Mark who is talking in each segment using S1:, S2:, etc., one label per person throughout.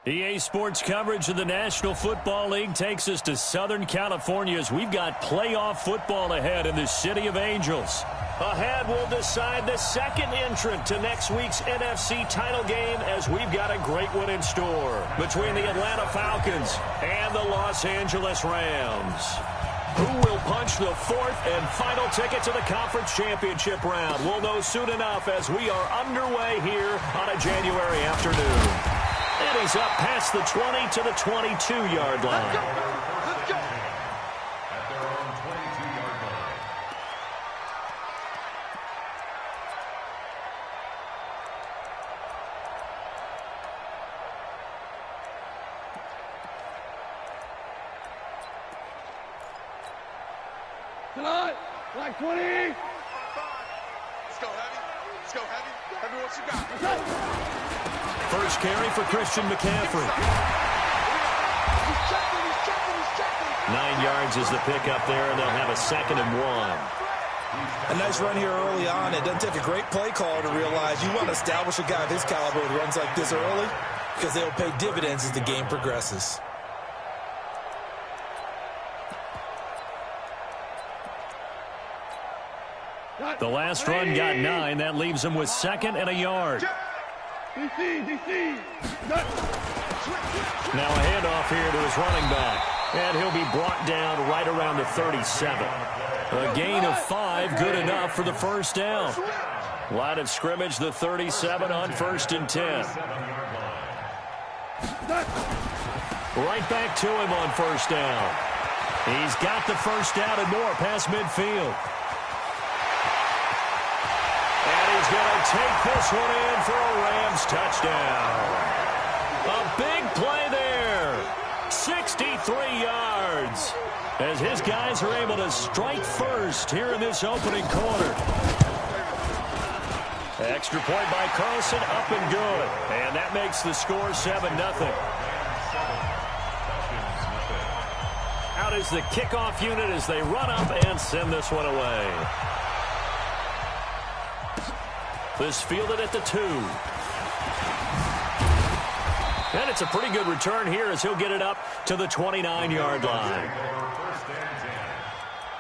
S1: EA Sports coverage of the National Football League takes us to Southern California as we've got playoff football ahead in the City of Angels. Ahead, we'll decide the second entrant to next week's NFC title game as we've got a great one in store between the Atlanta Falcons and the Los Angeles Rams. Who will punch the fourth and final ticket to the conference championship round? We'll know soon enough as we are underway here on a January afternoon. And he's up past the 20 to the 22-yard line.
S2: Let's go. At their own 22-yard line.
S3: Tonight, like 20.
S4: Let's go heavy. Heavy, what you got?
S1: First carry for Christian McCaffrey. 9 yards is the pickup there, and they'll have a 2nd and 1.
S5: A nice run here early on. It doesn't take a great play caller to realize you want to establish a guy of his caliber with runs like this early because they'll pay dividends as the game progresses.
S1: The last run got 9. That leaves him with 2nd and a yard.
S3: DC.
S1: Now a handoff here to his running back. And he'll be brought down right around the 37. A gain of 5, good enough for the first down. Line of scrimmage, the 37 on 1st and 10. Right back to him on 1st down. He's got the first down and more past midfield. He's going to take this one in for a Rams touchdown. A big play there. 63 yards. As his guys are able to strike first here in this opening quarter. Extra point by Carlson, up and good. And that makes the score 7-0. Out is the kickoff unit as they run up and send this one away. This fielded at the 2. And it's a pretty good return here as he'll get it up to the 29-yard line.
S2: First and 10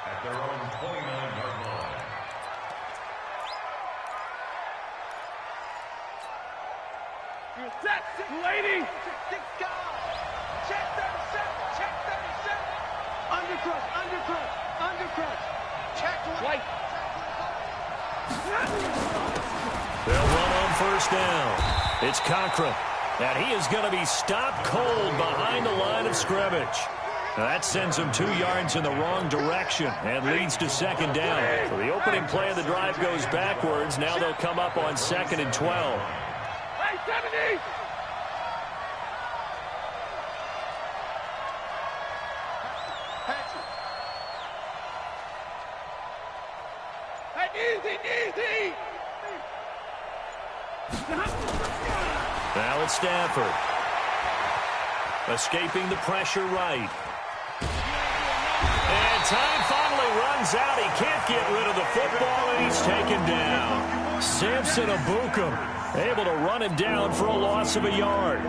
S2: at their own 29-yard line.
S3: Set, lady.
S4: Check 37. Undercrush. Check
S3: Right.
S1: They'll run on 1st down. It's Cochran. And he is going to be stopped cold behind the line of scrimmage. Now that sends him 2 yards in the wrong direction and leads to 2nd down. So the opening play of the drive goes backwards. Now they'll come up on 2nd and 12.
S3: Hey, 70. Easy.
S1: Now it's Stafford. Escaping the pressure right. And time finally runs out. He can't get rid of the football, and he's taken down. Samson Abukum able to run him down for a loss of a yard.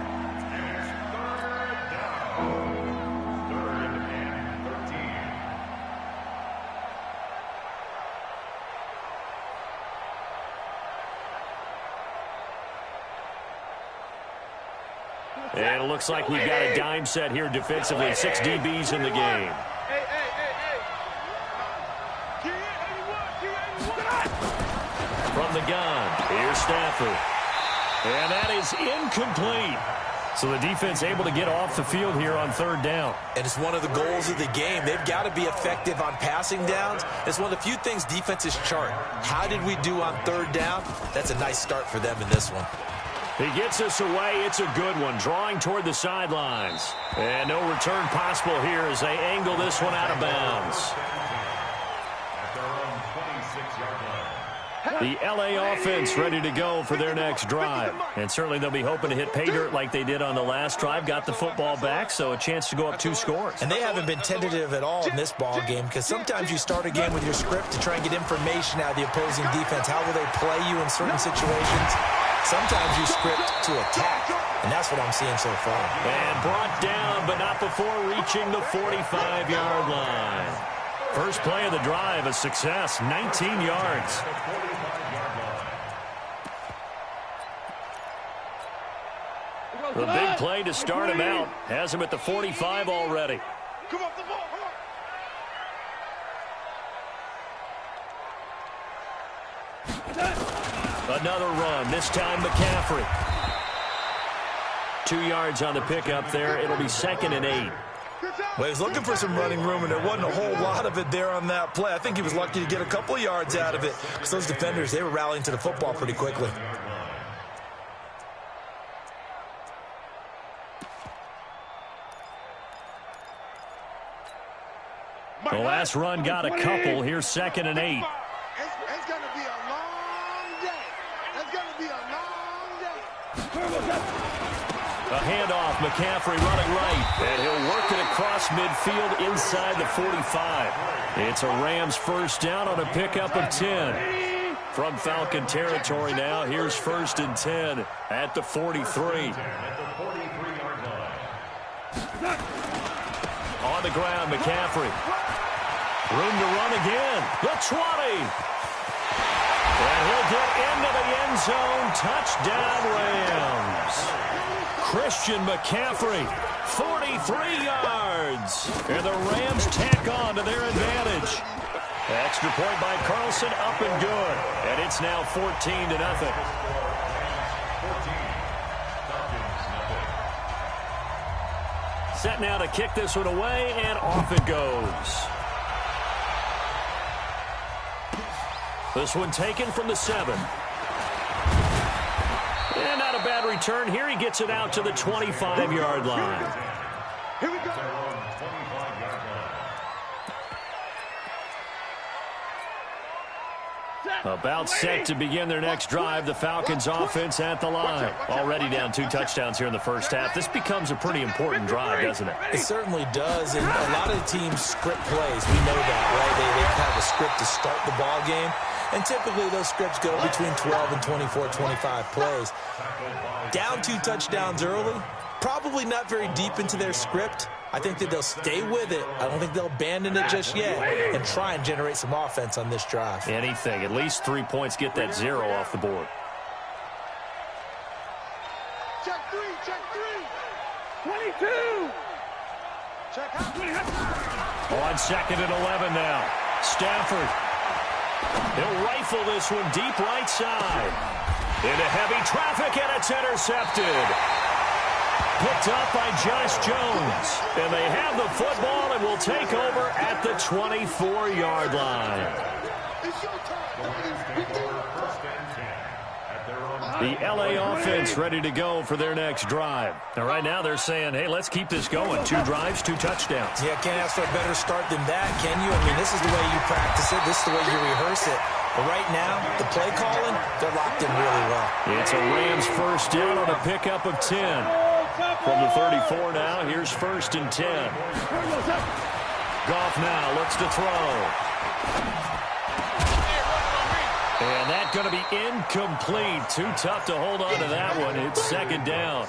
S1: And it looks like we've got a dime set here defensively. 6 DBs in the game. From the gun, here's Stafford. And that is incomplete. So the defense able to get off the field here on 3rd down.
S5: And it's one of the goals of the game. They've got to be effective on passing downs. It's one of the few things defenses chart. How did we do on 3rd down? That's a nice start for them in this one.
S1: He gets us away. It's a good one. Drawing toward the sidelines. And no return possible here as they angle this one out of bounds.
S2: At their own 26-yard line.
S1: The LA offense ready to go for their next drive. And certainly they'll be hoping to hit pay dirt like they did on the last drive. Got the football back, so a chance to go up 2 scores.
S5: And they haven't been tentative at all in this ball game because sometimes you start a game with your script to try and get information out of the opposing defense. How will they play you in certain situations? Sometimes you script to attack. And that's what I'm seeing so far.
S1: And brought down, but not before reaching the 45-yard line. First play of the drive, a success, 19 yards. The big play to start him out. Has him at the 45 already.
S4: Come off the ball.
S1: Another run, this time McCaffrey. 2 yards on the pickup there. It'll be 2nd and 8.
S5: Well, he was looking for some running room, and there wasn't a whole lot of it there on that play. I think he was lucky to get a couple of yards out of it because those defenders, they were rallying to the football pretty quickly.
S1: The last run got a couple. Here's 2nd and 8.
S4: It's going to be a long day. It's going to be a long day.
S1: A handoff, McCaffrey running right, and he'll work it across midfield inside the 45. It's a Rams first down on a pickup of 10. From Falcon territory now, here's 1st and 10 at the 43. On the ground, McCaffrey. Room to run again. The 20. And he'll get into the end zone. Touchdown, Rams. Christian McCaffrey, 43 yards. And the Rams tack on to their advantage. Extra point by Carlson, up and good. And it's now 14-0. Set now to kick this one away, and off it goes. This one taken from the 7. And not a bad return here. He gets it out to the 25-yard line.
S4: Here we go.
S1: About set to begin their next drive. The Falcons offense at the line. Already down 2 touchdowns here in the first half. This becomes a pretty important drive, doesn't it?
S5: It certainly does, and a lot of the teams script plays. We know that, right? They have a script to start the ball game, and typically those scripts go between 12 and 24, 25 plays. Down 2 touchdowns early, probably not very deep into their script. I think that they'll stay with it. I don't think they'll abandon it just yet and try and generate some offense on this drive.
S1: Anything. At least 3 points, get that 0 off the board.
S4: Check 3, check 3.
S3: 22.
S4: Check out.
S1: On 2nd and 11 now. Stafford. He'll rifle this one deep right side. Into heavy traffic, and it's intercepted. Picked up by Josh Jones. And they have the football and will take over at the 24-yard line.
S4: It's your time.
S1: The L.A. offense ready to go for their next drive. Now, right now they're saying, hey, let's keep this going. 2 drives, 2 touchdowns.
S5: Yeah, can't ask for a better start than that, can you? I mean, this is the way you practice it. This is the way you rehearse it. But right now, the play calling, they're locked in really well.
S1: It's a Rams first down on a pickup of 10. From the 34 now, here's 1st and 10. Goff now looks to throw. And that's going to be incomplete. Too tough to hold on to that one. It's 2nd down.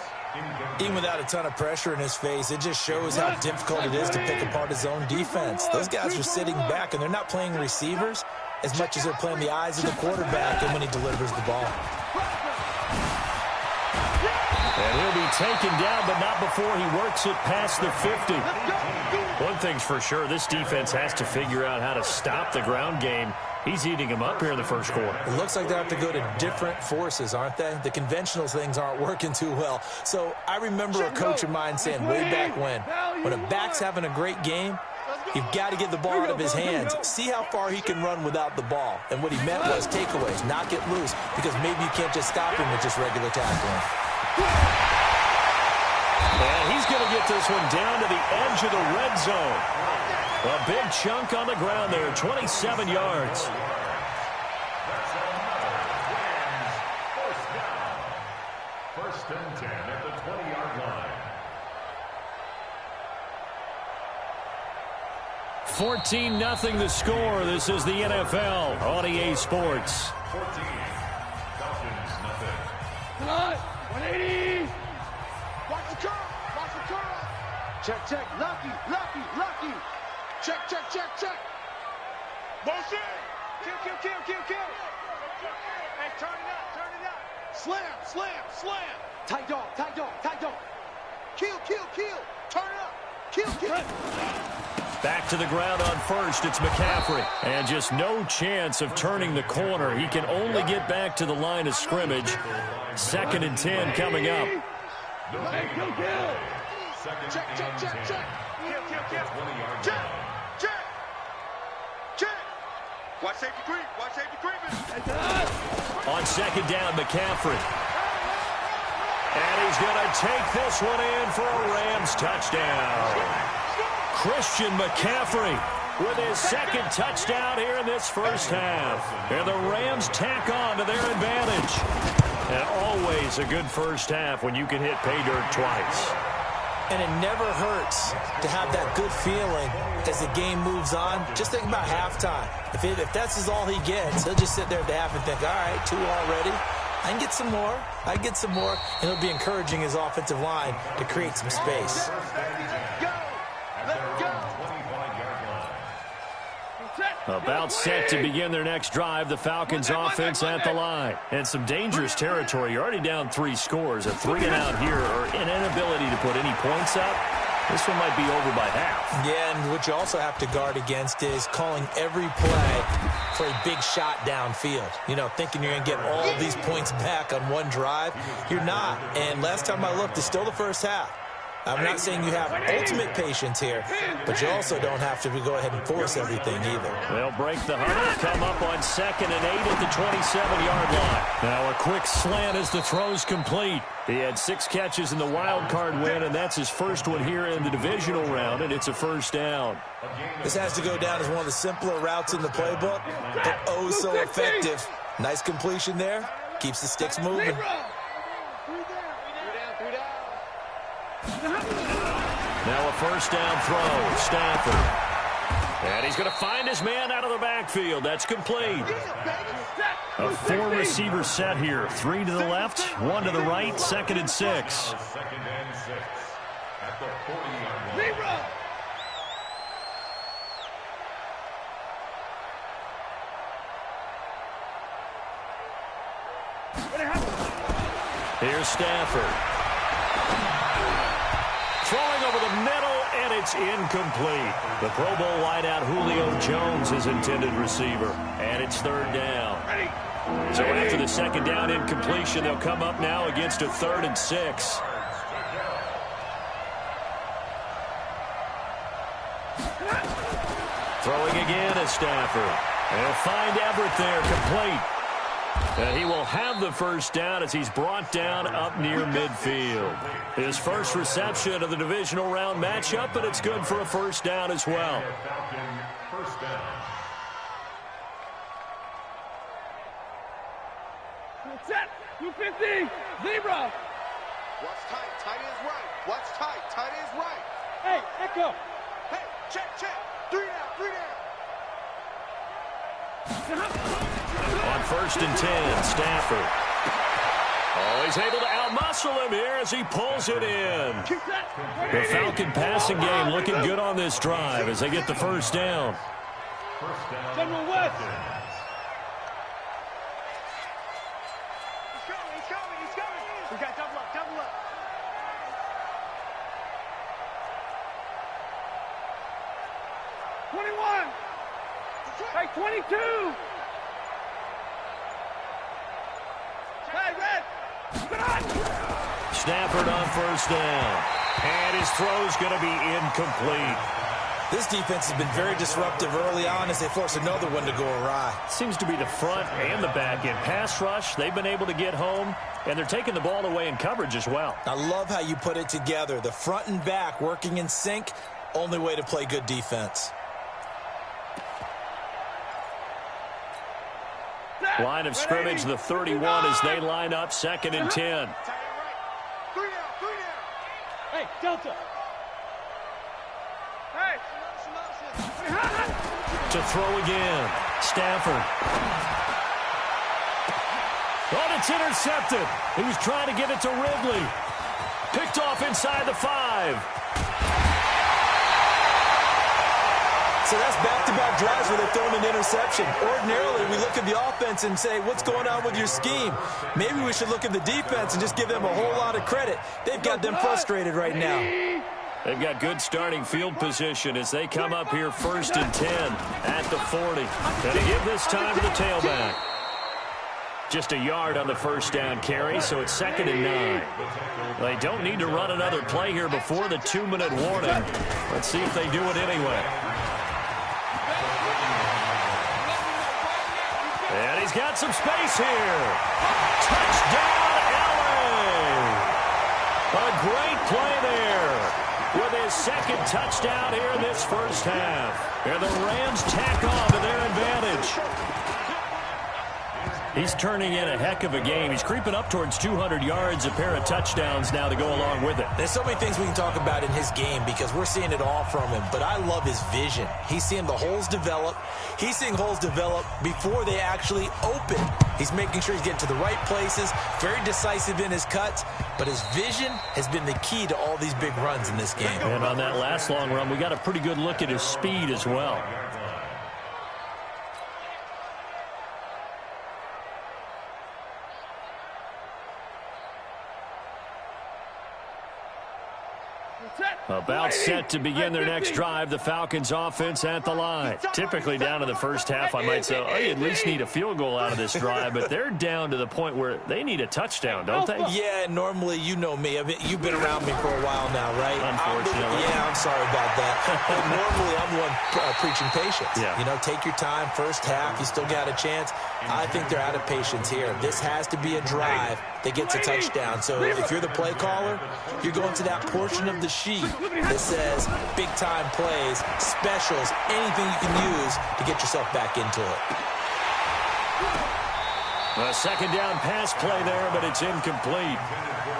S5: Even without a ton of pressure in his face, it just shows how difficult it is to pick apart his own defense. Those guys are sitting back, and they're not playing receivers as much as they're playing the eyes of the quarterback and when he delivers the ball.
S1: And he'll be taken down, but not before he works it past the 50. One thing's for sure, this defense has to figure out how to stop the ground game. He's eating him up here in the first quarter.
S5: It looks like they have to go to different forces, aren't they? The conventional things aren't working too well. So I remember a coach of mine saying way back when a back's having a great game, you've got to get the ball out of his hands. See how far he can run without the ball. And what he meant was takeaways, knock it loose, because maybe you can't just stop him with just regular tackling.
S1: And he's going to get this one down to the edge of the red zone. A big chunk on the ground there, 27 yards.
S2: First and 10 at the 20-yard line.
S1: 14-0 the score. This is the NFL on EA Sports.
S2: 14. Falcons, nothing.
S3: Come on. 180.
S4: Check, check. Lucky, lucky, lucky. Check, check, check, check. Motion. Kill, kill, kill, kill, kill. Hey, turn it up, turn it up. Slam, slam, slam. Tight dog, tight dog, tight dog. Kill, kill, kill. Turn it up. Kill, kill.
S1: Back to the ground on first, it's McCaffrey. And just no chance of turning the corner. He can only get back to the line of scrimmage. 2nd and 10 coming up.
S3: Hey, kill, kill.
S4: Check, check, check, check. Kill, kill, kill. Check, check, check. Watch safety creep, watch safety creeping.
S1: On 2nd down, McCaffrey. And he's going to take this one in for a Rams touchdown. Christian McCaffrey with his 2nd touchdown here in this first half. And the Rams tack on to their advantage. And always a good first half when you can hit pay dirt twice.
S5: And it never hurts to have that good feeling as the game moves on. Just think about halftime. If that's all he gets, he'll just sit there at the half and think, all right, 2 already. I can get some more. I can get some more. And he'll be encouraging his offensive line to create some space.
S1: About set to begin their next drive, the Falcons offense at the line. And some dangerous territory. You're already down 3 scores. A 3-and-out here or an inability to put any points up. This one might be over by half.
S5: Yeah, and what you also have to guard against is calling every play for a big shot downfield. You know, thinking you're going to get all of these points back on one drive. You're not. And last time I looked, it's still the first half. I'm not saying you have ultimate patience here, but you also don't have to go ahead and force everything either.
S1: They'll break the huddle, come up on 2nd and 8 at the 27-yard line. Now a quick slant as the throw's complete. He had 6 catches in the wild card win, and that's his first one here in the divisional round, and it's a first down.
S5: This has to go down as one of the simpler routes in the playbook, but oh so effective. Nice completion there. Keeps the sticks moving.
S1: Now a first down throw, Stafford. And he's going to find his man out of the backfield. That's complete. A 4-receiver set here. 3 to the left, 1 to the right, 2nd and 6.
S2: 2nd and 6 at the 40-yard line.
S1: Here's Stafford. Throwing over the middle, and it's incomplete. The Pro Bowl wideout Julio Jones is intended receiver, and it's 3rd down. So after the 2nd down incompletion, they'll come up now against a 3rd and 6. Throwing again is Stafford. They'll find Everett there, complete. And he will have the first down as he's brought down up near midfield. His first reception of the divisional round matchup, and it's good for a first down as well.
S2: First down.
S3: Set. 250. Zebra.
S4: Watch tight. Tight is right. Watch tight. Tight is right.
S3: Hey, Echo.
S4: Hey, check, check. 3 down, 3 down.
S1: On 1st and 10, Stafford. Oh, he's able to outmuscle him here as he pulls it in. The Falcon passing game looking good on this drive as they get the first down.
S2: First down.
S3: General West.
S4: He's coming, he's coming, he's coming. We got double up, double up.
S3: Hey, 22. Hey, Red.
S1: Stafford on first down. And his throw's going to be incomplete.
S5: This defense has been very disruptive early on as they force another one to go awry.
S1: Seems to be the front and the back end. Pass rush, they've been able to get home, and they're taking the ball away in coverage as well.
S5: I love how you put it together. The front and back working in sync, only way to play good defense.
S1: Line of scrimmage, the 31 as they line up, 2nd and 10.
S3: Hey, Delta. Hey.
S1: To throw again, Stafford. Oh, it's intercepted. He was trying to get it to Ridley. Picked off inside the 5.
S5: So that's back-to-back drives where they're throwing an interception. Ordinarily, we look at the offense and say, what's going on with your scheme? Maybe we should look at the defense and just give them a whole lot of credit. They've got them frustrated right now.
S1: They've got good starting field position as they come up here 1st and 10 at the 40. Going to give this time to the tailback. Just a yard on the first down carry, so it's 2nd and 9. They don't need to run another play here before the 2-minute warning. Let's see if they do it anyway. And he's got some space here. Touchdown, LA! A great play there with his 2nd touchdown here in this first half. And the Rams tack on to their advantage. He's turning in a heck of a game. He's creeping up towards 200 yards, a pair of touchdowns now to go along with it.
S5: There's so many things we can talk about in his game because we're seeing it all from him, but I love his vision. He's seeing the holes develop. He's seeing holes develop before they actually open. He's making sure he's getting to the right places, very decisive in his cuts, but his vision has been the key to all these big runs in this game.
S1: And on that last long run, we got a pretty good look at his speed as well. About set to begin their next drive, the Falcons offense at the line. Typically down to the first half, I might say, oh, you at least need a field goal out of this drive, but they're down to the point where they need a touchdown, don't they?
S5: Yeah, normally, you know me. I mean, you've been around me for a while now, right?
S1: Unfortunately.
S5: I'm sorry about that. But normally, I'm the one preaching patience.
S1: Yeah.
S5: You know, take your time, first half, you still got a chance. I think they're out of patience here. This has to be a drive that gets a touchdown. So if you're the play caller, you're going to that portion of the sheet that says big-time plays, specials, anything you can use to get yourself back into it.
S1: A 2nd down pass play there, but it's incomplete.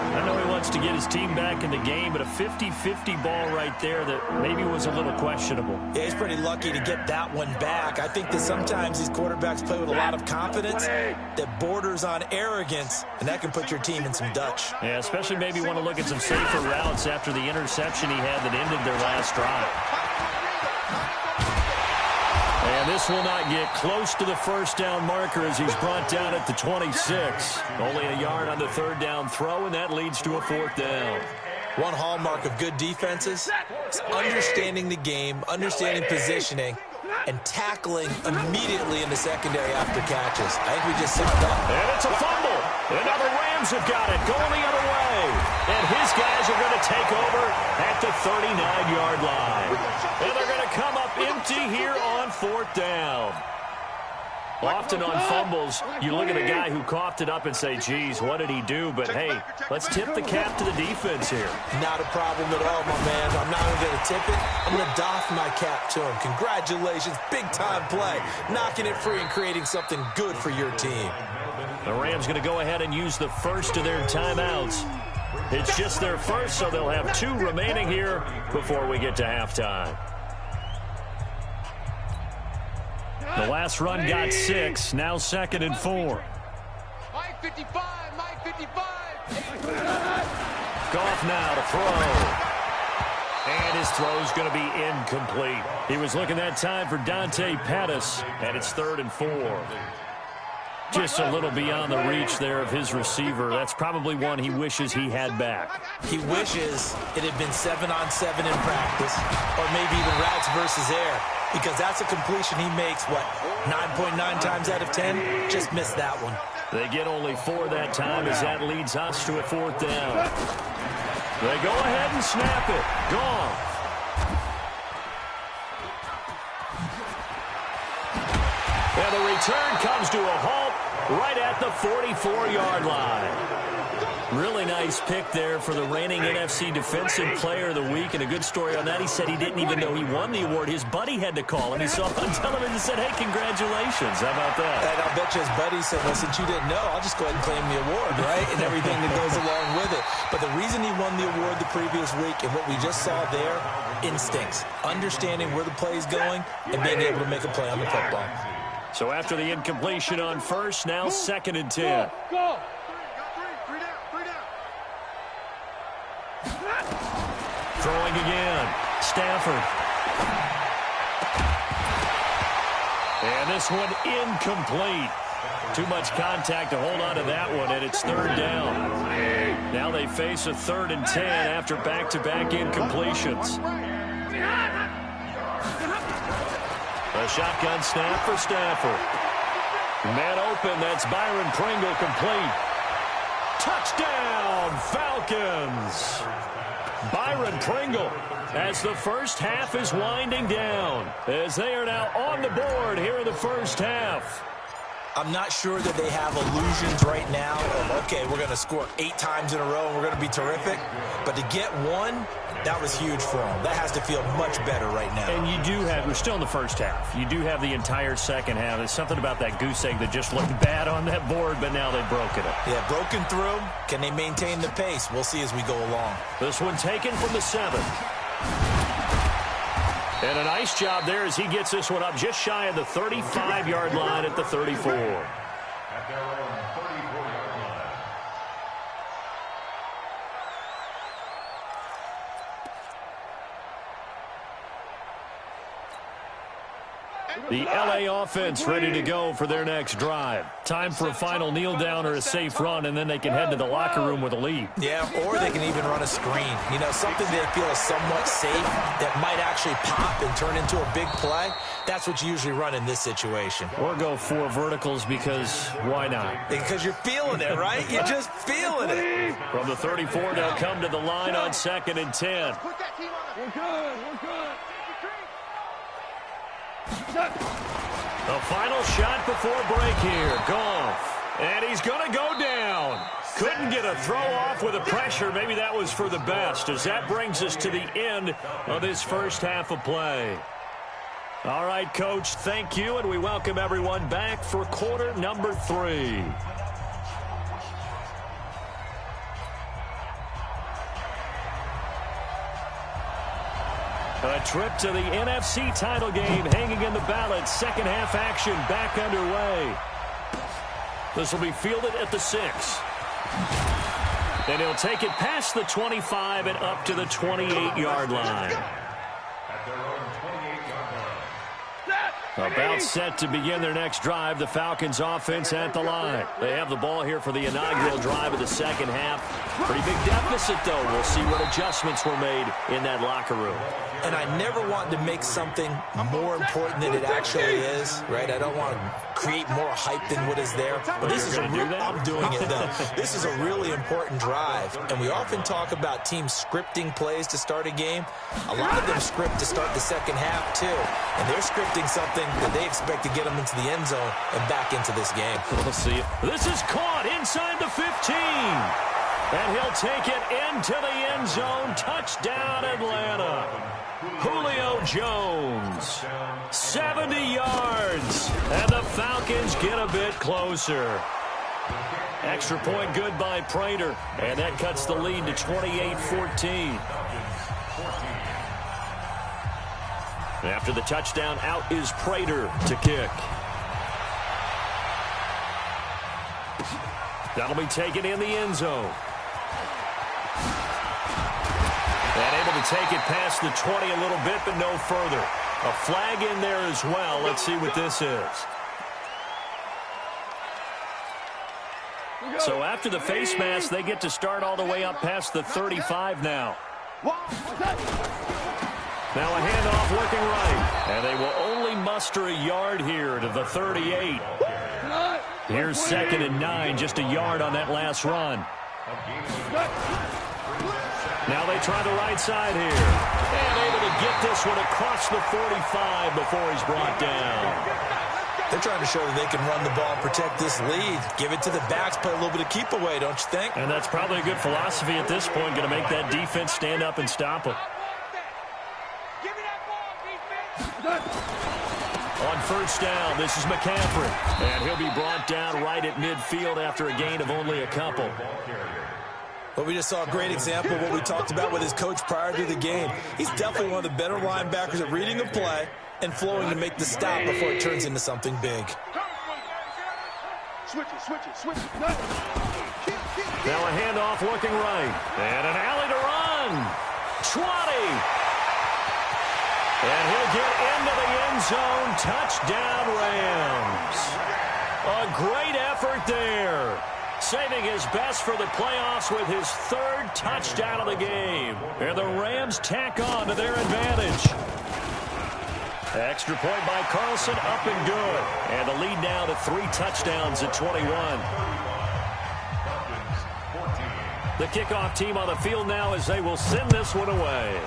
S1: I know he wants to get his team back in the game, but a 50-50 ball right there that maybe was a little questionable.
S5: Yeah, he's pretty lucky to get that one back. I think that sometimes these quarterbacks play with a lot of confidence that borders on arrogance, and that can put your team in some Dutch.
S1: Yeah, especially maybe want to look at some safer routes after the interception he had that ended their last drive. And this will not get close to the first down marker as he's brought down at the 26. Only a yard on the 3rd down throw, and that leads to a 4th down.
S5: One hallmark of good defenses is understanding the game, understanding positioning, and tackling immediately in the secondary after catches. I think we just saw that.
S1: And it's a fumble. And now the Rams have got it, going the other way. And his guys are going to take over at the 39-yard line. And they're going to come up empty here on 4th down. Often on fumbles, you look at the guy who coughed it up and say, geez, what did he do? But, hey, let's tip the cap to the defense here.
S5: Not a problem at all, my man. I'm not only going to tip it, I'm going to doff my cap to him. Congratulations, big-time play. Knocking it free and creating something good for your team.
S1: The Rams going to go ahead and use the first of their timeouts. It's just their first, so they'll have 2 remaining here before we get to halftime. The last run got 6, now 2nd and 4.
S4: Mike 55, Mike 55.
S1: Goff now to throw. And his throw's going to be incomplete. He was looking that time for Dante Pettis, and it's 3rd and 4. Just a little beyond the reach there of his receiver. That's probably one he wishes he had back.
S5: He wishes it had been 7-on-7 in practice, or maybe even routes versus air, because that's a completion he makes, what, 9.9 times out of 10? Just missed that one.
S1: They get only 4 that time as that leads us to a 4th down. They go ahead and snap it. Gone. And the return comes to a halt right at the 44-yard line. Really nice pick there for the reigning NFC Defensive Player of the Week, and a good story on that. He said he didn't even know he won the award. His buddy had to call him. He saw him on television and said, hey, congratulations. How about that?
S5: And I'll bet you his buddy said, well, since you didn't know, I'll just go ahead and claim the award, right? And everything that goes along with it. But the reason he won the award the previous week and what we just saw there, instincts, understanding where the play is going and being able to make a play on the football.
S1: So after the incompletion on first, now 2nd and 10.
S3: Go.
S1: Throwing again. Stafford. And this one incomplete. Too much contact to hold on to that one, and it's third down. Now they face a 3rd and 10 after back-to-back incompletions. A shotgun snap for Stafford. Man open, that's Byron Pringle complete. Touchdown, Falcons! Byron Pringle, as the first half is winding down, as they are now on the board here in the first half.
S5: I'm not sure that they have illusions right now of, okay, we're going to score 8 times in a row and we're going to be terrific. But to get one, that was huge for them. That has to feel much better right now.
S1: And you do have, we're still in the first half. You do have the entire second half. There's something about that goose egg that just looked bad on that board, but now they've broken it.
S5: Yeah, broken through. Can they maintain the pace? We'll see as we go along.
S1: This one taken from the 7. And a nice job there as he gets this one up just shy of the 35-yard line at the 34.
S2: At their own 34-yard line.
S1: The LA offense ready to go for their next drive. Time for a final kneel down or a safe run, and then they can head to the locker room with a lead.
S5: Yeah, or they can even run a screen. You know, something they feel is somewhat safe that might actually pop and turn into a big play. That's what you usually run in this situation.
S1: Or go 4 verticals because why not?
S5: Because you're feeling it, right? You're just feeling it.
S1: From the 34, they'll come to the line on 2nd and 10.
S3: We're good. We're good.
S1: The final shot before break here. Goff. And he's going to go down. Couldn't get a throw off with the pressure. Maybe that was for the best, as that brings us to the end of this first half of play. All right, Coach, thank you, and we welcome everyone back for quarter number 3. A trip to the NFC title game hanging in the balance. Second half action back underway. This will be fielded at the 6. And he'll take it past the 25 and up to the 28-yard line.
S2: At their own 28-yard line.
S1: About set to begin their next drive. The Falcons offense at the line. They have the ball here for the inaugural drive of the second half. Pretty big deficit, though. We'll see what adjustments were made in that locker room.
S5: And I never want to make something more important than it actually is, right? I don't want to create more hype than what is there. But this is I'm doing it, though. This is a really important drive. And we often talk about teams scripting plays to start a game. A lot of them script to start the second half, too. And they're scripting something that they expect to get them into the end zone and back into this game.
S1: We'll see. This is caught inside the 15. And he'll take it into the end zone. Touchdown, Atlanta. Julio Jones. 70 yards. And the Falcons get a bit closer. Extra point good by Prater. And that cuts the lead to 28-14. After the touchdown, out is Prater to kick. That'll be taken in the end zone. And able to take it past the 20 a little bit, but no further. A flag in there as well. Let's see what this is. So after the face mask, they get to start all the way up past the 35 now. Now a handoff looking right. And they will only muster a yard here to the 38. Here's 2nd and 9, just a yard on that last run. Now they try the right side here. And able to get this one across the 45 before he's brought down.
S5: They're trying to show that they can run the ball and protect this lead. Give it to the backs, play a little bit of keep away, don't you think?
S1: And that's probably a good philosophy at this point, going to make that defense stand up and stop them. On first down, this is McCaffrey. And he'll be brought down right at midfield after a gain of only a couple.
S5: But we just saw a great example of what we talked about with his coach prior to the game. He's definitely one of the better linebackers at reading a play and flowing to make the stop before it turns into something big.
S4: Switch it.
S1: Now a handoff looking right. And an alley to run. 20. And he'll get into the end zone. Touchdown, Rams. A great effort there. Saving his best for the playoffs with his third touchdown of the game. And the Rams tack on to their advantage. Extra point by Carlson, up and good. And the lead now to 3 touchdowns at 21. The kickoff team on the field now as they will send this one away.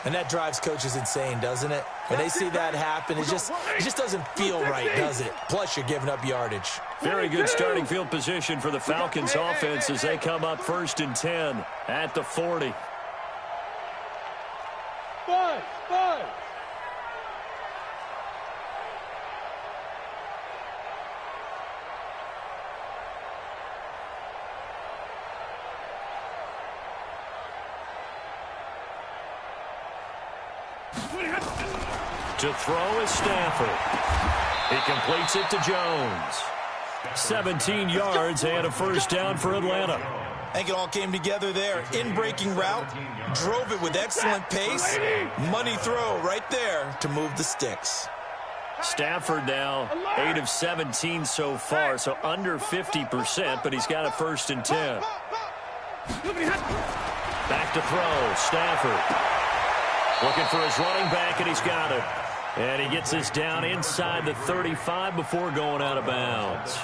S5: And that drives coaches insane, doesn't it? When they see that happen, it just doesn't feel right, does it? Plus, you're giving up yardage.
S1: Very good starting field position for the Falcons offense as they come up 1st and 10 at the 40.
S3: 5.
S1: To throw is Stafford. He completes it to Jones. 17 yards and a first down for Atlanta.
S5: I think it all came together there. In-breaking route, drove it with excellent pace. Money throw right there to move the sticks.
S1: Stafford now 8 of 17 so far, so under 50%, but he's got a 1st and 10. Back to throw, Stafford. Looking for his running back, and he's got it. And he gets this down inside the 35 before going out of bounds.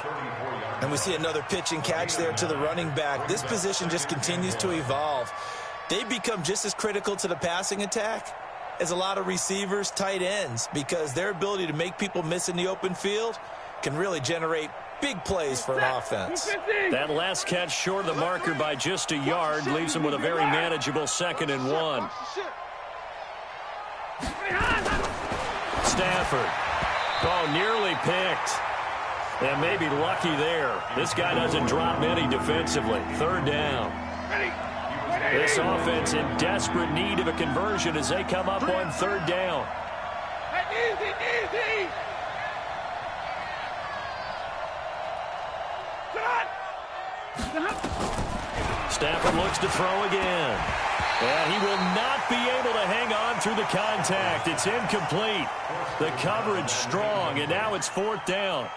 S5: And we see another pitch and catch there to the running back. This position just continues to evolve. They become just as critical to the passing attack as a lot of receivers, tight ends, because their ability to make people miss in the open field can really generate big plays for an offense.
S1: That last catch short of the marker by just a yard leaves him with a very manageable 2nd and 1. Stafford. Oh, nearly picked. And maybe lucky there. This guy doesn't drop many defensively. 3rd down. This offense in desperate need of a conversion as they come up on 3rd down.
S3: Easy.
S1: Stafford looks to throw again. And he will not be able to hang on through the contact. It's incomplete. The coverage strong, and now it's 4th down.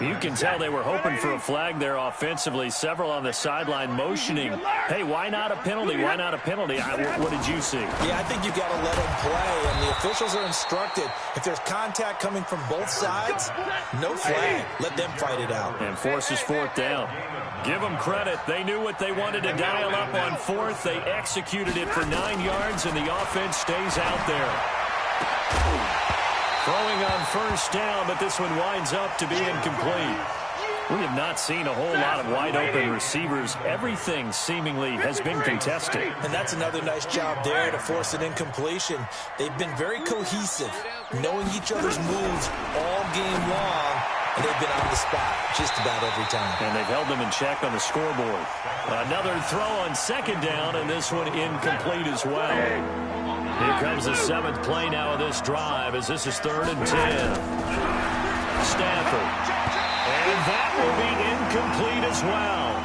S1: You can tell they were hoping for a flag there offensively. Several on the sideline motioning, hey, why not a penalty? Why not a penalty? What did you see?
S5: Yeah, I think you've got to let them play, and the officials are instructed. If there's contact coming from both sides, no flag. Let them fight it out.
S1: And forces 4th down. Give them credit. They knew what they wanted to dial up on 4th. They executed it for 9 yards, and the offense stays out there. Throwing on 1st down, but this one winds up to be incomplete. We have not seen a whole lot of wide-open receivers. Everything seemingly has been contested.
S5: And that's another nice job there to force an incompletion. They've been very cohesive, knowing each other's moves all game long, and they've been on the spot just about every time.
S1: And they've held them in check on the scoreboard. Another throw on 2nd down, and this one incomplete as well. Here comes the 7th play now of this drive as this is 3rd and 10. Stafford. And that will be incomplete as well.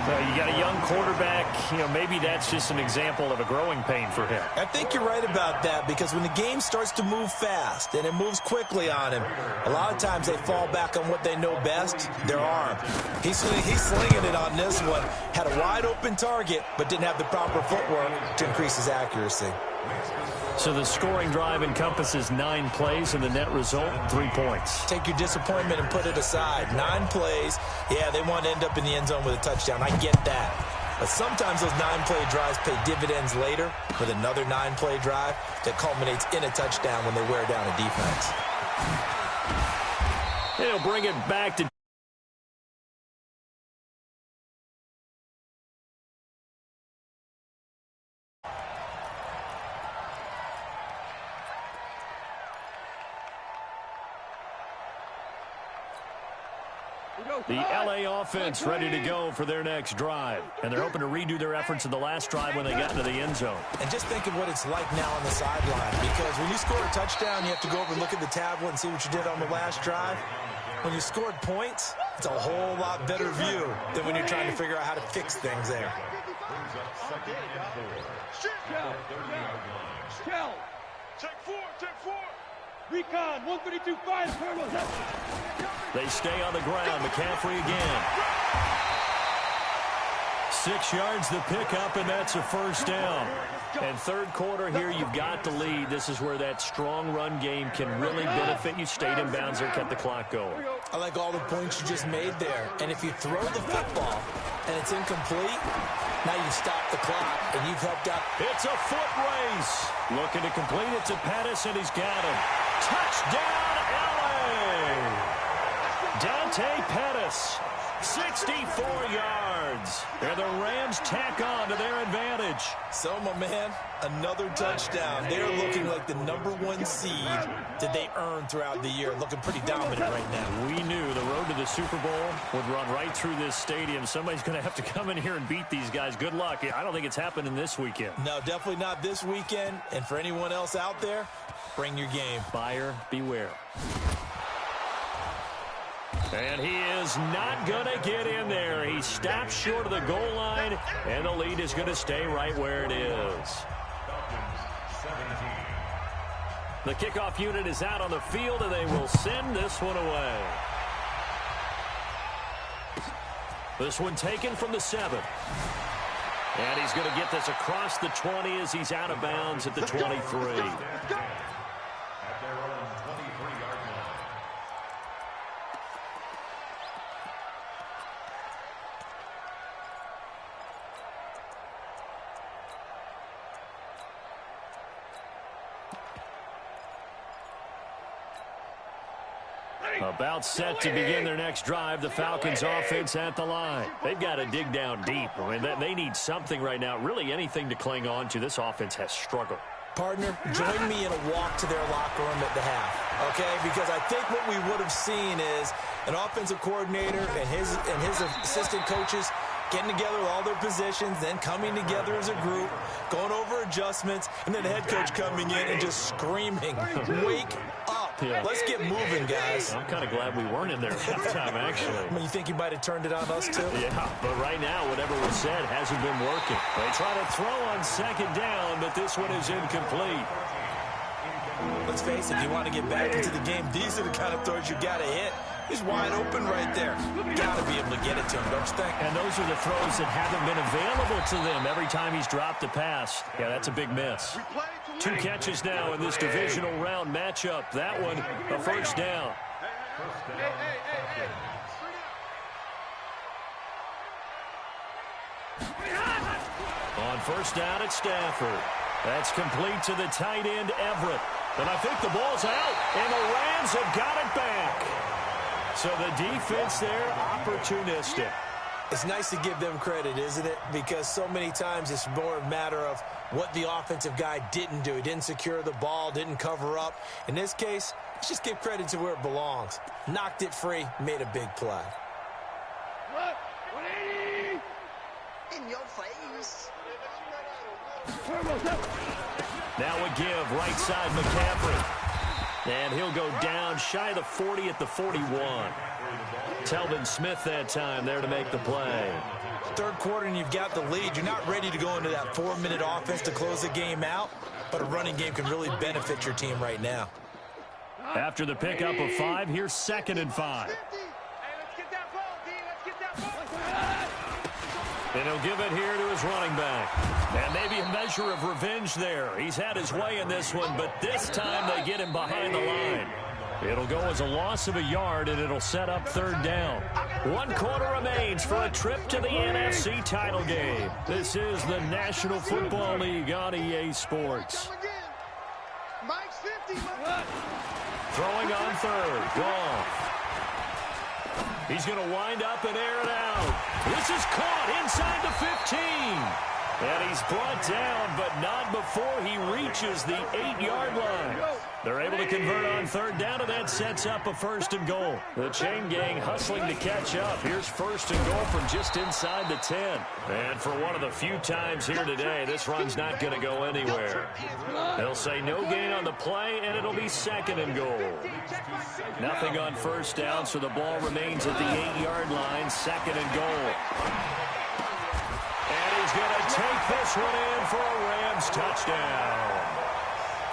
S1: So you got a young quarterback. Maybe that's just an example of a growing pain for him.
S5: I think you're right about that, because when the game starts to move fast and it moves quickly on him, a lot of times they fall back on what they know best, their arm. He's slinging it on this one. Had a wide open target, but didn't have the proper footwork to increase his accuracy.
S1: So the scoring drive encompasses 9 plays, and the net result, 3 points.
S5: Take your disappointment and put it aside. 9 plays. Yeah, they want to end up in the end zone with a touchdown. I get that. But sometimes those 9-play drives pay dividends later with another 9-play drive that culminates in a touchdown when they wear down a defense.
S1: They'll bring it back to the L.A. offense ready to go for their next drive. And they're hoping to redo their efforts in the last drive when they got into the end zone.
S5: And just think of what it's like now on the sideline, because when you score a touchdown, you have to go over and look at the tablet and see what you did on the last drive. When you scored points, It's a whole lot better view than when you're trying to figure out how to fix things there.
S2: Brings up second and 4.
S3: Shell.
S2: 30-yard line.
S3: Shell.
S4: Check four.
S3: Recon, 132-5, Turtles.
S1: They stay on the ground. McCaffrey again. 6 yards the pickup, and that's a first down. And third quarter here, you've got the lead. This is where that strong run game can really benefit you. Stayed in bounds there, kept the clock going.
S5: I like all the points you just made there. And if you throw the football and it's incomplete, now you stop the clock, and you've helped out.
S1: It's a foot race. Looking to complete it to Pettis, and he's got him. Touchdown, L.A. Dante Pettis, 64 yards. And the Rams tack on to their advantage.
S5: So, my man, another touchdown. They're looking like the #1 seed that they earned throughout the year. Looking pretty dominant right now.
S1: We knew the road to the Super Bowl would run right through this stadium. Somebody's going to have to come in here and beat these guys. Good luck. I don't think it's happening this weekend.
S5: No, definitely not this weekend. And for anyone else out there, bring your game.
S1: Buyer beware. And he is not going to get in there. He stops short of the goal line, and the lead is going to stay right where it is. The kickoff unit is out on the field, and they will send this one away. This one taken from the 7. And he's going to get this across the 20 as he's out of bounds at the 23. About set to begin their next drive. The Falcons offense at the line. They've got to dig down deep. I mean, they need something right now, really anything to cling on to. This offense has struggled.
S5: Partner, join me in a walk to their locker room at the half, okay? Because I think what we would have seen is an offensive coordinator and his assistant coaches getting together with all their positions, then coming together as a group, going over adjustments, and then the head coach coming in and just screaming, wake up.
S1: Yeah.
S5: Let's get moving, guys.
S1: I'm kind of glad we weren't in there at halftime, actually.
S5: I mean, you think he might have turned it on us, too?
S1: Yeah, but right now, whatever was said hasn't been working. They try to throw on second down, but this one is incomplete.
S5: Let's face it, if you want to get back into the game, these are the kind of throws you got to hit. He's wide open right there. Got to be able to get it to him, don't you think?
S1: And those are the throws that haven't been available to them every time he's dropped a pass. Yeah, that's a big miss. 2 catches now in this divisional round matchup. That one, a first down. On first down at Stafford. That's complete to the tight end, Everett. And I think the ball's out, and the Rams have got it back. So the defense there, opportunistic.
S5: It's nice to give them credit, isn't it? Because so many times it's more a matter of what the offensive guy didn't do. He didn't secure the ball, didn't cover up. In this case, let's just give credit to where it belongs. Knocked it free, made a big play.
S3: 180!
S6: In your face.
S1: Now a give, right side McCaffrey. And he'll go down shy of the 40 at the 41. Telvin Smith that time there to make the play.
S5: Third quarter and you've got the lead. You're not ready to go into that 4-minute offense to close the game out, but a running game can really benefit your team right now.
S1: After the pickup of 5, here's 2nd and 5. And he'll give it here to his running back. And maybe a measure of revenge there. He's had his way in this one, but this time they get him behind the line. It'll go as a loss of a yard, and it'll set up 3rd down. 1 quarter remains for a trip to the NFC title game. This is the National Football League on EA Sports. Throwing on 3rd. Goff. He's going to wind up and air it out. This is caught inside the 15. And he's brought down, but not before he reaches the 8-yard line. They're able to convert on third down, and that sets up a 1st and goal. The chain gang hustling to catch up. Here's 1st and goal from just inside the 10. And for one of the few times here today, this run's not going to go anywhere. They'll say no gain on the play, and it'll be 2nd and goal. Nothing on 1st down, so the ball remains at the 8-yard line, 2nd and goal. And he's going to take this one in for a Rams touchdown.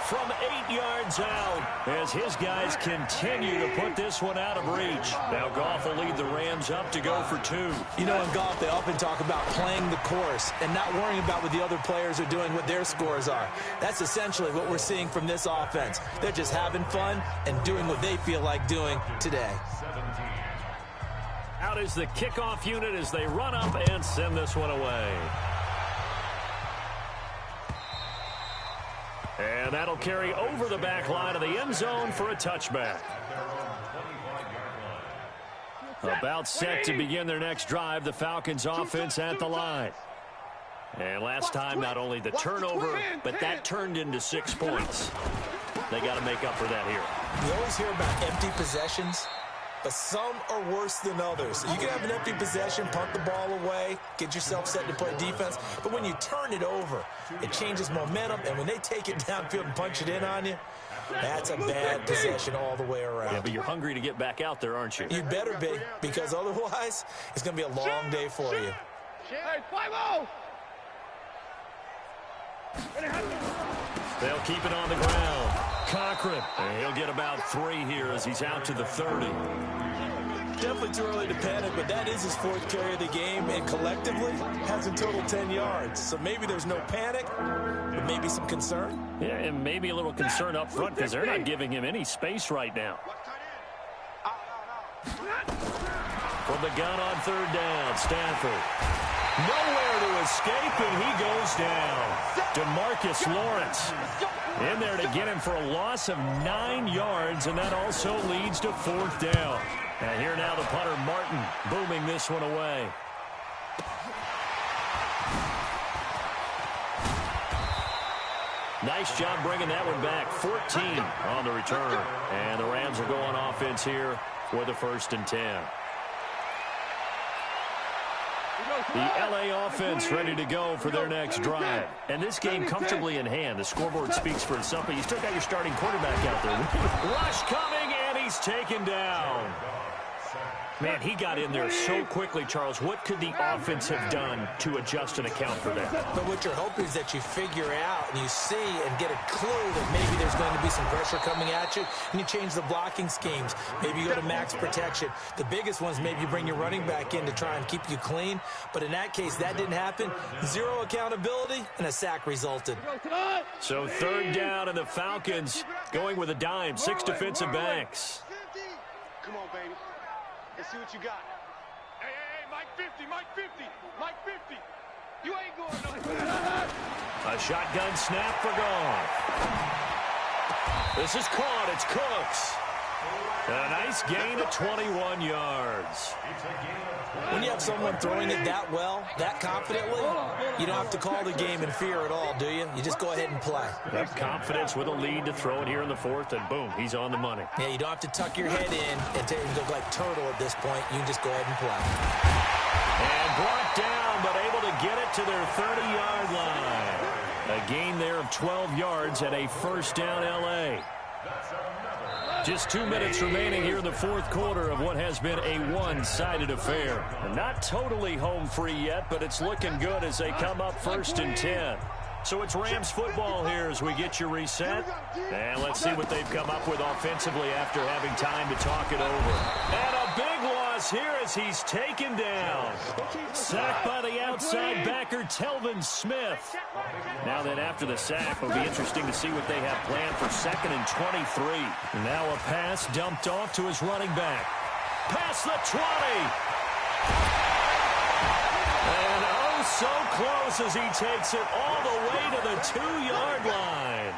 S1: From 8 yards out as his guys continue to put this one out of reach. Now Goff will lead the Rams up to go for 2.
S5: You know, in golf, they often talk about playing the course and not worrying about what the other players are doing, what their scores are. That's essentially what we're seeing from this offense. They're just having fun and doing what they feel like doing today.
S1: Out is the kickoff unit as they run up and send this one away. And that'll carry over the back line of the end zone for a touchback. About set to begin their next drive, the Falcons offense at the line. And last time, not only the turnover, but that turned into 6 points. They got to make up for that here.
S5: You always hear about empty possessions, but some are worse than others. You can have an empty possession, punt the ball away, get yourself set to play defense, but when you turn it over, it changes momentum, and when they take it downfield and punch it in on you, that's a bad possession all the way around.
S1: Yeah, but you're hungry to get back out there, aren't you?
S5: You better be, because otherwise, it's going to be a long day for you.
S3: Hey, 5-0!
S1: They'll keep it on the ground. Cochran, and he'll get about 3 here as he's out to the 30.
S5: Definitely too early to panic, but that is his 4th carry of the game, and collectively has a total 10 yards. So maybe there's no panic, but maybe some concern.
S1: Yeah, and maybe a little concern up front because they're not giving him any space right now. From the gun on 3rd down, Stafford. Nowhere to escape, and he goes down. DeMarcus Lawrence in there to get him for a loss of 9 yards, and that also leads to 4th down. And here now the punter, Martin, booming this one away. Nice job bringing that one back. 14 on the return. And the Rams will go on offense here with a 1st and 10. The L.A. offense ready to go for their next drive. And this game comfortably in hand. The scoreboard speaks for itself, but you still got your starting quarterback out there. Rush coming, and he's taken down. Man, he got in there so quickly, Charles. What could the offense have done to adjust and account for that?
S5: But what you're hoping is that you figure out and you see and get a clue that maybe there's going to be some pressure coming at you, and you change the blocking schemes. Maybe you go to max protection. The biggest ones, maybe you bring your running back in to try and keep you clean. But in that case, that didn't happen. 0 accountability, and a sack resulted.
S1: So 3rd down, and the Falcons going with a dime. 6 defensive backs.
S4: Come on, baby. Let's see what you got. Hey, Mike 50, Mike 50, Mike 50. You ain't going nowhere.
S1: A shotgun snap for Goff. This is caught. It's Cooks. A nice gain of 21 yards.
S5: When you have someone throwing it that well, that confidently, you don't have to call the game in fear at all, do you? You just go ahead and play.
S1: Have confidence with a lead to throw it here in the 4th, and boom, he's on the money.
S5: Yeah, you don't have to tuck your head in and go like turtle at this point. You can just go ahead and play.
S1: And brought down, but able to get it to their 30-yard line. A gain there of 12 yards and a 1st down L.A. Just 2 minutes remaining here in the 4th quarter of what has been a one-sided affair. Not totally home free yet, but it's looking good as they come up 1st and 10. So it's Rams football here as we get you reset. And let's see what they've come up with offensively after having time to talk it over. And a big loss here as he's taken down. Sacked by the outside backer, Telvin Smith. Now then, after the sack, it'll be interesting to see what they have planned for 2nd and 23. Now a pass dumped off to his running back. Past the 20. And oh, so close as he takes it all the way to the 2-yard line.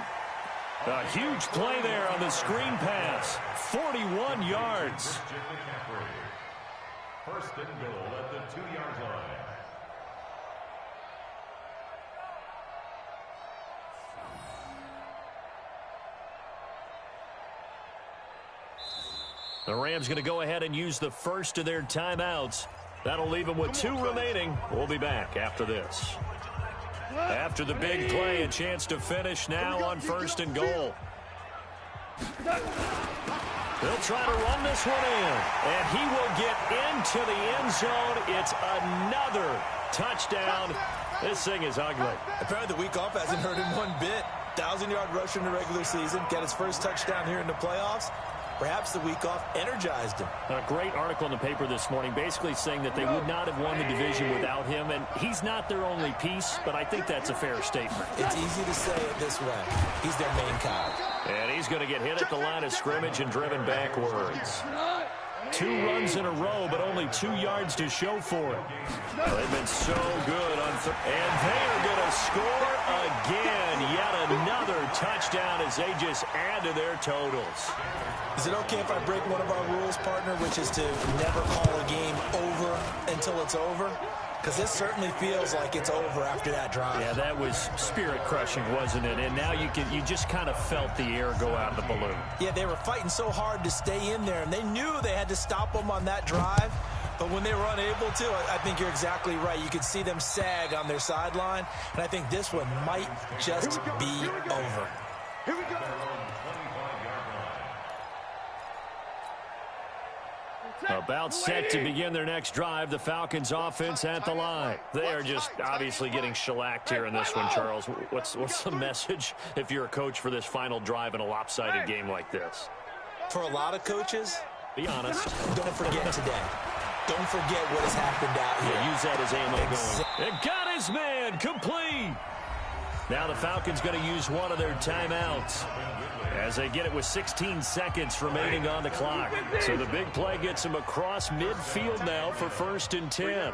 S1: A huge play there on the screen pass. 41 yards.
S2: 1st and goal at the 2-yard line.
S1: The Rams going to go ahead and use the first of their timeouts. That'll leave them with 2 remaining. We'll be back after this. After the big play, a chance to finish now on 1st and goal. They'll try to run this one in, and he will get into the end zone. It's another touchdown. This thing is ugly.
S5: Apparently the week off hasn't hurt him one bit. 1,000-yard rusher in the regular season, got his first touchdown here in the playoffs. Perhaps the week off energized him.
S1: A great article in the paper this morning basically saying that they would not have won the division without him, and he's not their only piece, but I think that's a fair statement.
S5: It's easy to say it this way. He's their main guy.
S1: And he's going to get hit at the line of scrimmage and driven backwards. 2 runs in a row, but only 2 yards to show for it. They've been so good on and they are going to score again. Yet another touchdown as they just add to their totals.
S5: Is it okay if I break one of our rules, partner, which is to never call a game over until it's over? Because this certainly feels like it's over after that drive.
S1: Yeah, that was spirit-crushing, wasn't it? And now you just kind of felt the air go out of the balloon.
S5: Yeah, they were fighting so hard to stay in there, and they knew they had to stop them on that drive. But when they were unable to, I think you're exactly right. You could see them sag on their sideline, and I think this one might just be over.
S4: Here we go.
S1: About set to begin their next drive, the Falcons offense at the line. They are just obviously getting shellacked here in this one, Charles. What's the message if you're a coach for this final drive in a lopsided game like this?
S5: For a lot of coaches,
S1: be honest.
S5: Don't forget today. Don't forget what has happened out here.
S1: Yeah, use that as ammo going. It got his man complete. Now the Falcons going to use one of their timeouts as they get it with 16 seconds remaining on the clock. So the big play gets them across midfield now for 1st and 10.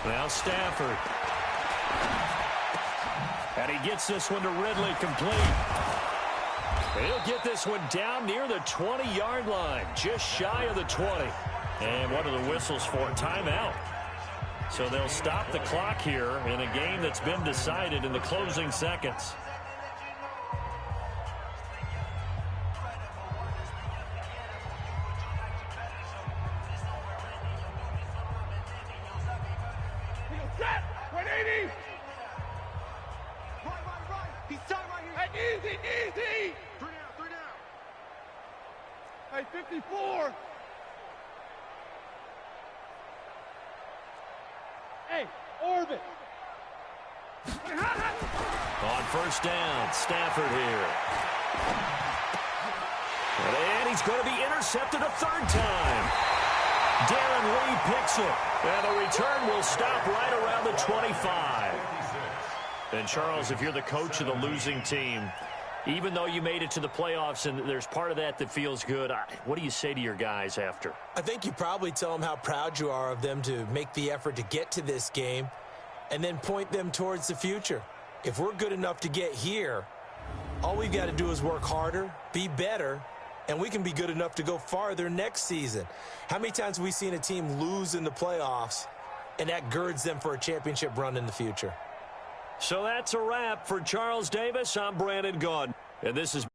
S1: Now Stafford. And he gets this one to Ridley complete. He'll get this one down near the 20-yard line, just shy of the 20. And what are the whistles for? Timeout. So they'll stop the clock here in a game that's been decided in the closing seconds.
S4: Set! 180! Right. He's tight right here. Hey, easy! 3 down. Hey, 54! Hey, Orbit!
S1: On 1st down, Stafford here. And he's going to be intercepted a 3rd time. Darren Lee picks it. And the return will stop right around the 25. And, Charles, if you're the coach of the losing team, even though you made it to the playoffs and there's part of that feels good, what do you say to your guys after?
S5: I think you probably tell them how proud you are of them to make the effort to get to this game and then point them towards the future. If we're good enough to get here, all we've got to do is work harder, be better, and we can be good enough to go farther next season. How many times have we seen a team lose in the playoffs, and that girds them for a championship run in the future?
S1: So that's a wrap for Charles Davis. I'm Brandon Gaudin, and this is